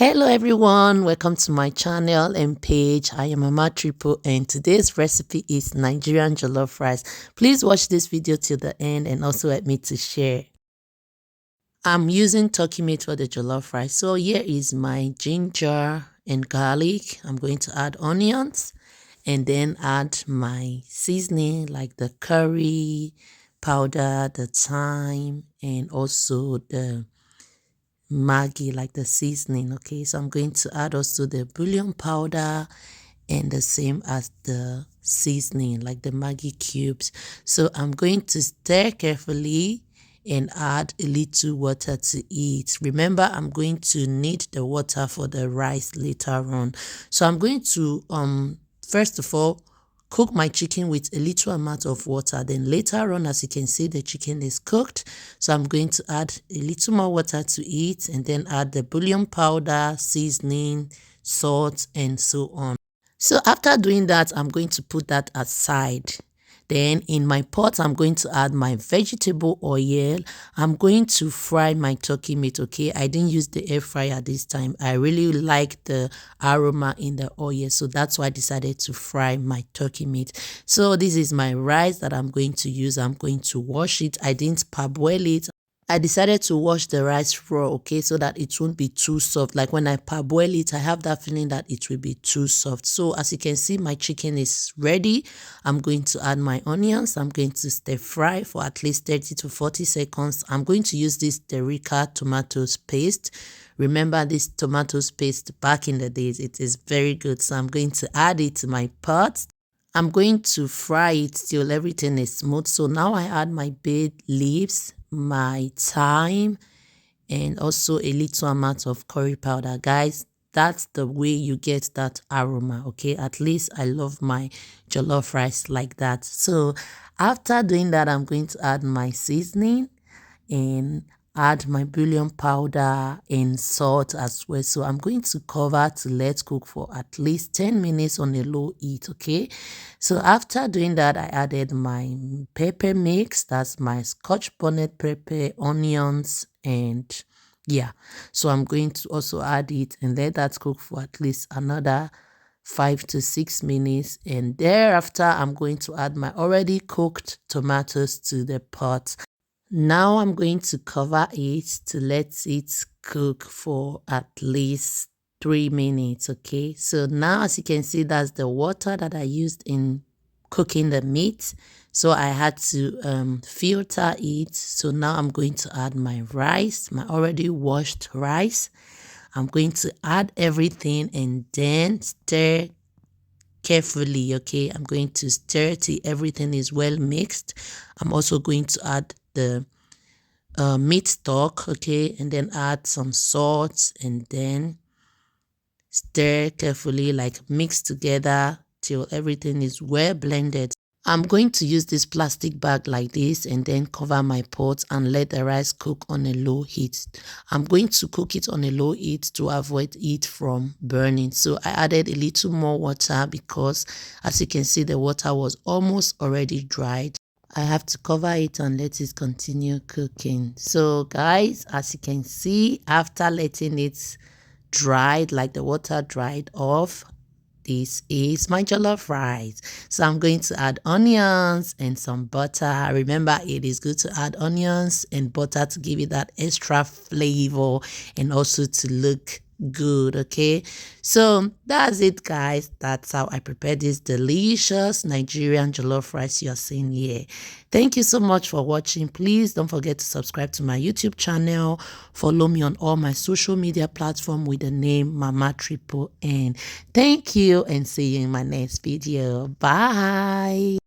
Hello everyone, welcome to my channel and page. I am Mama Triple and today's recipe is Nigerian jollof rice. Please watch this video till the end and also help me to share. I'm using turkey meat for the jollof rice. So here is my ginger and garlic. I'm going to add onions and then add my seasoning like the curry powder, the thyme, and also the Maggi, like the seasoning. Okay, so I'm going to add also the bouillon powder and the same as the seasoning like the Maggi cubes. So I'm going to stir carefully and add a little water to it. Remember, I'm going to need the water for the rice later on. So I'm going to first of all cook my chicken with a little amount of water. Then later on, as you can see, the chicken is cooked. So I'm going to add a little more water to it and then add the bouillon powder, seasoning, salt, and so on. So after doing that, I'm going to put that aside. Then in my pot, I'm going to add my vegetable oil. I'm going to fry my turkey meat, okay? I didn't use the air fryer this time. I really like the aroma in the oil, so that's why I decided to fry my turkey meat. So this is my rice that I'm going to use. I'm going to wash it. I didn't parboil it. I decided to wash the rice raw, okay, so that it won't be too soft. Like when I parboil it, I have that feeling that it will be too soft. So as you can see, my chicken is ready. I'm going to add my onions. I'm going to stir fry for at least 30 to 40 seconds. I'm going to use this Derica tomatoes paste. Remember this tomatoes paste back in the days. It is very good. So I'm going to add it to my pot. I'm going to fry it till everything is smooth. So now I add my bay leaves, my thyme, and also a little amount of curry powder. Guys, that's the way you get that aroma, okay? At least I love my jollof rice like that. So after doing that, I'm going to add my seasoning and add my bouillon powder and salt as well. So I'm going to cover to let cook for at least 10 minutes on a low heat, okay? So after doing that, I added my pepper mix. That's my scotch bonnet pepper, onions, and yeah. So I'm going to also add it and let that cook for at least another 5 to 6 minutes, and thereafter I'm going to add my already cooked tomatoes to the pot. Now I'm going to cover it to let it cook for at least 3 minutes, okay? So now as you can see, that's the water that I used in cooking the meat. So I had to filter it. So now I'm going to add my rice, my already washed rice. I'm going to add everything and then stir carefully, okay? I'm going to stir till everything is well mixed. I'm also going to add the meat stock, okay, and then add some salt and then stir carefully, like mix together till everything is well blended. I'm going to use this plastic bag like this and then cover my pot and let the rice cook on a low heat. I'm going to cook it on a low heat to avoid it from burning. So I added a little more water because as you can see, the water was almost already dried. I have to cover it and let it continue cooking. So guys, as you can see, after letting it dry, like the water dried off, this is my jollof rice. So I'm going to add onions and some butter. Remember, it is good to add onions and butter to give it that extra flavor and also to look good, okay? So that's it, guys. That's how I prepare this delicious Nigerian jollof rice you're seeing here. Thank you so much for watching. Please don't forget to subscribe to my YouTube channel. Follow me on all my social media platforms with the name Mama Triple N. Thank you and see you in my next video. Bye.